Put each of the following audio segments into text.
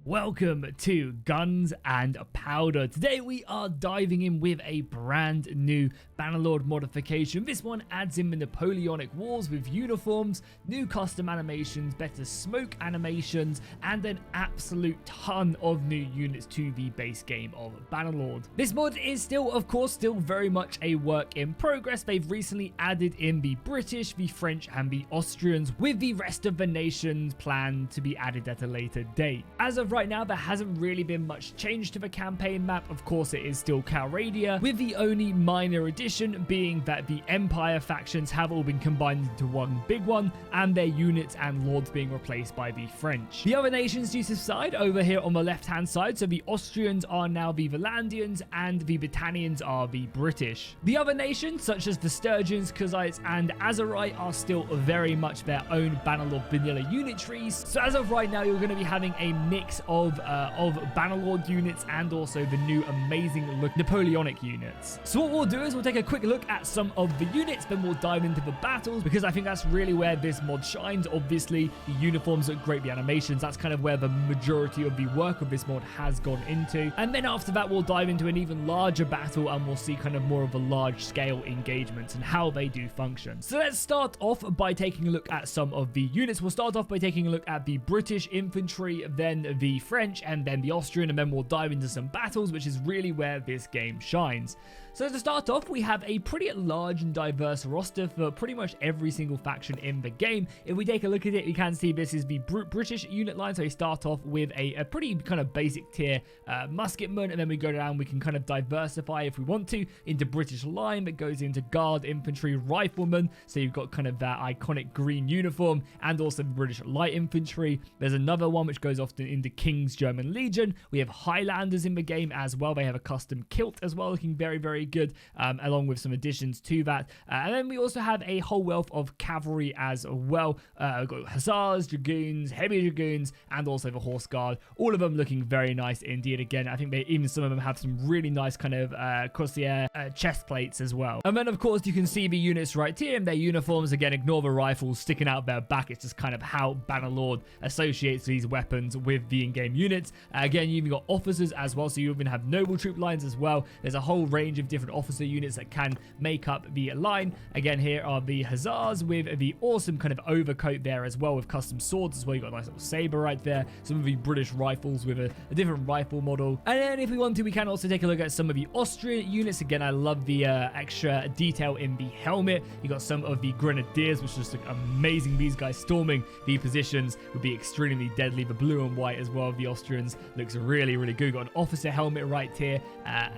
Welcome to Guns and Powder. Today we are diving in with a brand new Bannerlord modification. This one adds in the Napoleonic Wars with uniforms, new custom animations, better smoke animations, and an absolute ton of new units to the base game of Bannerlord. This mod is still, of course, very much a work in progress. They've recently added in the British, the French, and the Austrians, with the rest of the nations planned to be added at a later date. As of right now, there hasn't really been much change to the campaign map. Of course, it is still Calradia, with the only minor addition being that the Empire factions have all been combined into one big one, and their units and lords being replaced by the French. The other nations to subside over here on the left-hand side, so the Austrians are now the Valandians, and the Britannians are the British. The other nations, such as the Sturgeons, Kuzites, and Azurai, are still very much their own Bannerlord vanilla unit trees. So as of right now, you're going to be having a mix of Bannerlord units and also the new amazing look Napoleonic units. So what we'll do is we'll take a quick look at some of the units, then we'll dive into the battles, because I think that's really where this mod shines. Obviously, the uniforms look great, the animations, that's kind of where the majority of the work of this mod has gone into. And then after that, we'll dive into an even larger battle, and we'll see kind of more of a large scale engagements and how they do function. So let's start off by taking a look at some of the units. We'll start off by taking a look at the British infantry, then the French, and then the Austrian, and then we'll dive into some battles, which is really where this game shines. So to start off, we have a pretty large and diverse roster for pretty much every single faction in the game. If we take a look at it, we can see this is the British unit line. So we start off with a pretty kind of basic tier musketman, and then we go down, we can kind of diversify if we want to into British line that goes into guard, infantry, rifleman. So you've got kind of that iconic green uniform, and also the British light infantry. There's another one which goes often into King's German Legion. We have Highlanders in the game as well. They have a custom kilt as well, looking very good, along with some additions to that. And then we also have a whole wealth of cavalry as well. We've got Hussars, Dragoons, Heavy Dragoons, and also the Horse Guard. All of them looking very nice indeed. Again, I think even some of them have some really nice kind of crossier chest plates as well. And then, of course, you can see the units right here in their uniforms. Again, ignore the rifles sticking out their back. It's just kind of how Bannerlord associates these weapons with the in-game units. Again, you've got officers as well, so you even have noble troop lines as well. There's a whole range of different officer units that can make up the line. Again, here are the Hussars with the awesome kind of overcoat there as well, with custom swords as well. You've got a nice little saber right there. Some of the British rifles with a different rifle model. And then if we want to, we can also take a look at some of the Austrian units. Again, I love the extra detail in the helmet. You got some of the Grenadiers, which just look amazing. These guys storming the positions would be extremely deadly. The blue and white as well of the Austrians looks really good. You've got an officer helmet right here.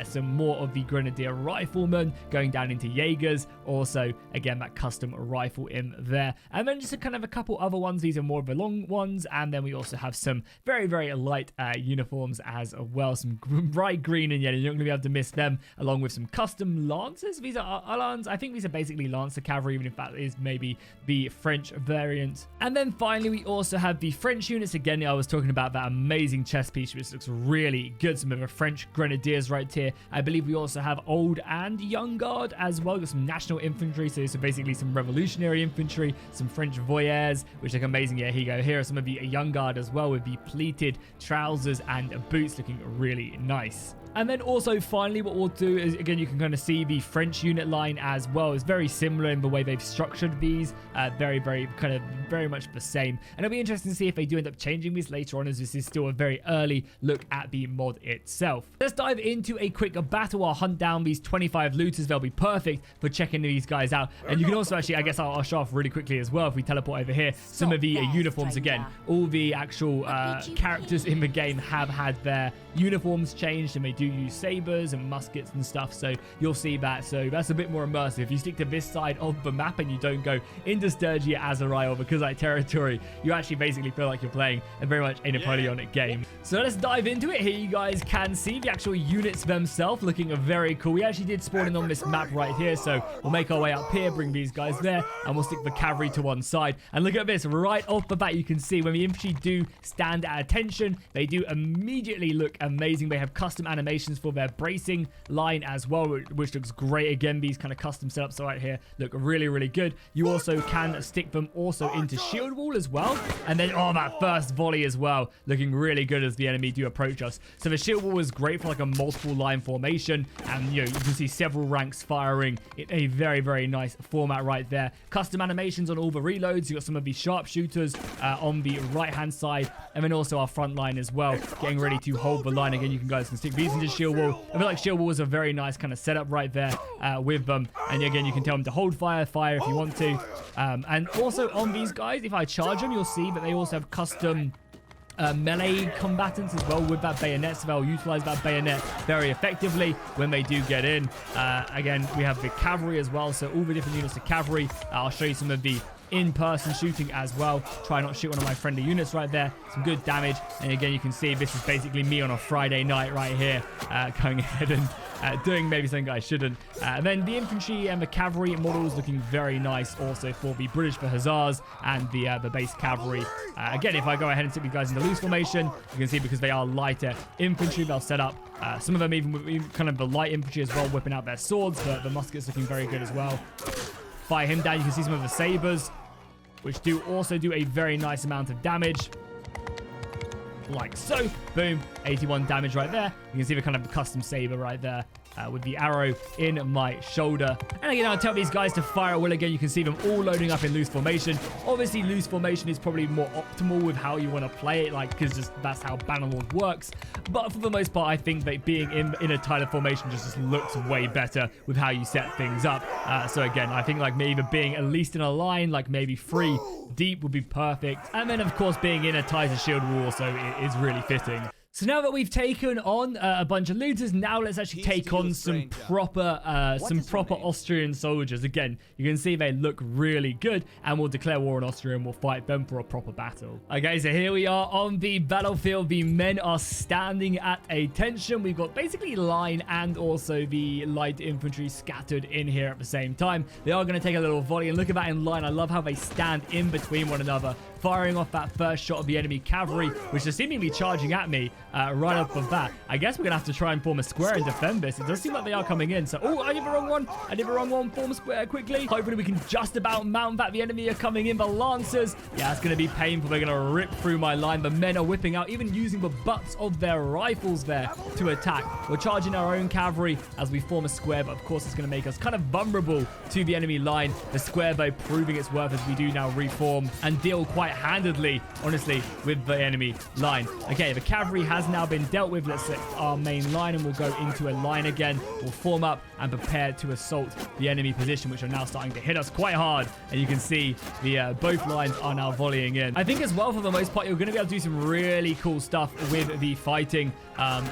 Some more of the Grenadier riflemen going down into Jaegers. Also, again, that custom rifle in there. And then just a couple other ones. These are more of the long ones. And then we also have some very light uniforms as well. Some bright green and yellow. You're not going to be able to miss them, along with some custom lancers. These are Alans. I think these are basically Lancer cavalry, even if that is maybe the French variant. And then finally, we also have the French units. Again, I was talking about that amazing chest piece, which looks really good. Some of the French Grenadiers right here. I believe we also have Old and Young Guard as well. We've got some National Infantry, so basically some Revolutionary Infantry, some French Voyeurs, which look amazing. Yeah, here you go. Here are some of the Young Guard as well, with the pleated trousers and boots looking really nice. And then also finally what we'll do is, again, you can kind of see the French unit line as well. It's very similar in the way they've structured these. Very much the same. And it'll be interesting to see if they do end up changing these later on, as this is still a very early look at the mod itself. Let's dive into a quick battle. I'll hunt down these 25 looters. They'll be perfect for checking these guys out. And you can also actually, I guess I'll show off really quickly as well if we teleport over here. Some of the uniforms again. All the actual characters in the game have had their uniforms changed, and they do use sabers and muskets and stuff, so you'll see that. So that's a bit more immersive. If you stick to this side of the map and you don't go into Sturgia, Azurai, or Kuzite territory, you actually basically feel like you're playing a very much a Napoleonic game. So let's dive into it. Here you guys can see the actual units themselves looking very cool. cool. We actually did spawn in on this map right here, so we'll make our way up here, bring these guys there, and we'll stick the cavalry to one side. And look at this, right off the bat, you can see when the infantry do stand at attention, they do immediately look amazing. They have custom animations for their bracing line as well, which looks great. Again, these kind of custom setups right here look really, really good. You also can stick them also into shield wall as well. And then, oh, that first volley as well, looking really good as the enemy do approach us. So the shield wall is great for like a multiple line formation. And, you know, you can see several ranks firing in a very, very nice format right there. Custom animations on all the reloads. You got some of these sharpshooters on the right-hand side. And then also our front line as well, getting ready to hold the line. Again, you guys can stick these into shield wall. I feel like shield wall is a very nice kind of setup right there with them. And again, you can tell them to hold fire if you want to. And also on these guys, if I charge them, you'll see that they also have custom melee combatants as well with that bayonet, so they'll utilize that bayonet very effectively when they do get in. Again, we have the cavalry as well, so all the different units of cavalry. I'll show you some of the in-person shooting as well. Try not to shoot one of my friendly units right there. Some good damage. And again, you can see this is basically me on a Friday night right here, going ahead and doing maybe something I shouldn't. And then the infantry and the cavalry models looking very nice also for the British, the Hussars, and the base cavalry. Again, if I go ahead and stick these guys in the loose formation, you can see because they are lighter infantry, they'll set up. Some of them even with kind of the light infantry as well, whipping out their swords, but the muskets looking very good as well. Fire him down. You can see some of the sabers, which do also do a very nice amount of damage. Like so. Boom. 81 damage right there. You can see the kind of custom saber right there. With the arrow in my shoulder. And again, I'll tell these guys to fire at will. Again, you can see them all loading up in loose formation. Obviously, loose formation is probably more optimal with how you want to play it, like, because just that's how Bannerlord works. But for the most part, I think that being in a tighter formation just looks way better with how you set things up. So again, I think like maybe being at least in a line, like maybe 3 deep would be perfect. And then, of course, being in a tighter shield wall also is really fitting. So now that we've taken on a bunch of looters, now let's actually take on some proper Austrian soldiers. Again, you can see they look really good, and we'll declare war on Austria and we'll fight them for a proper battle. Okay, so here we are on the battlefield. The men are standing at attention. We've got basically line and also the light infantry scattered in here at the same time. They are going to take a little volley, and look at that in line. I love how they stand in between one another, firing off that first shot of the enemy cavalry, which is seemingly charging at me right off the bat. I guess we're going to have to try and form a square and defend this. It does seem like they are coming in. So, oh, I did the wrong one. I did the wrong one. Form a square quickly. Hopefully we can just about mount that. The enemy are coming in. The lancers. Yeah, it's going to be painful. They're going to rip through my line. The men are whipping out, even using the butts of their rifles there to attack. We're charging our own cavalry as we form a square, but of course it's going to make us kind of vulnerable to the enemy line. The square, though, proving its worth as we do now reform and deal quite handedly, honestly, with the enemy line. Okay, the cavalry has now been dealt with. Let's set our main line and we'll go into a line again. We'll form up and prepare to assault the enemy position, which are now starting to hit us quite hard. And you can see the both lines are now volleying in. I think as well, for the most part, you're going to be able to do some really cool stuff with the fighting,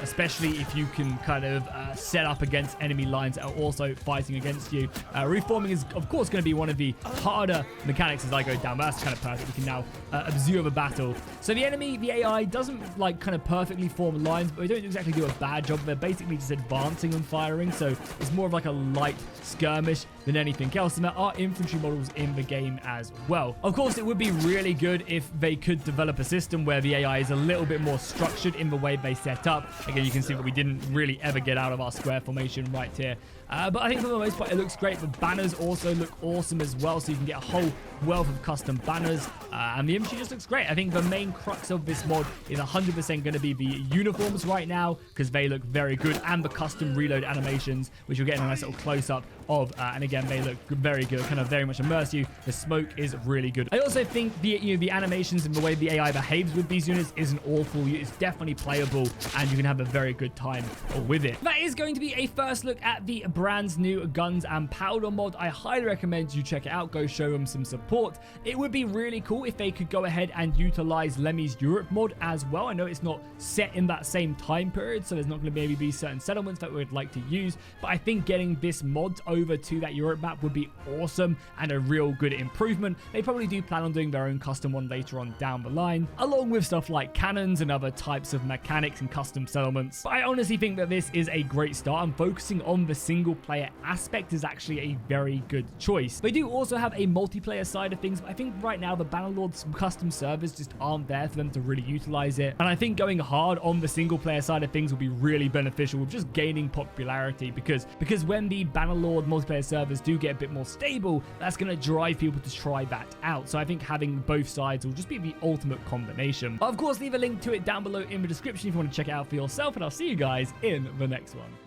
especially if you can kind of set up against enemy lines that are also fighting against you. Reforming is, of course, going to be one of the harder mechanics as I go down, but that's kind of perfect. We can now observe a battle. So the enemy, the AI, doesn't like kind of perfectly form lines, but they don't exactly do a bad job. They're basically just advancing and firing, so it's more of like a light skirmish than anything else. And there are infantry models in the game as well. Of course, it would be really good if they could develop a system where the AI is a little bit more structured in the way they set up. Again, you can see that we didn't really ever get out of our square formation right here. But I think for the most part, it looks great. The banners also look awesome as well, so you can get a whole wealth of custom banners. And the infantry just looks great. I think the main crux of this mod is 100% going to be the uniforms right now, because they look very good, and the custom reload animations, which you're getting a nice little close-up of. And again, they look very good, kind of very much immerse you. The smoke is really good. I also think the animations and the way the AI behaves with these units isn't awful. It's definitely playable, and you can have a very good time with it. That is going to be a first look at the brand new guns and powder mod. I highly recommend you check it out. Go show them some support. It would be really cool if they could go ahead and utilize Lemmy's Europe mod as well. I know it's not set in that same time period, so there's not going to maybe be certain settlements that we'd like to use, but I think getting this mod over to that Europe map would be awesome and a real good improvement. They probably do plan on doing their own custom one later on down the line, along with stuff like cannons and other types of mechanics and custom settlements. But I honestly think that this is a great start, and focusing on the single player aspect is actually a very good choice. They do also have a multiplayer side of things, but I think right now the Bannerlord's custom servers just aren't there for them to really utilize it. And I think going hard on the single player side of things will be really beneficial with just gaining popularity, because when the Bannerlord multiplayer servers do get a bit more stable, that's going to drive people to try that out. So I think having both sides will just be the ultimate combination. But of course, leave a link to it down below in the description if you want to check it out for yourself, and I'll see you guys in the next one.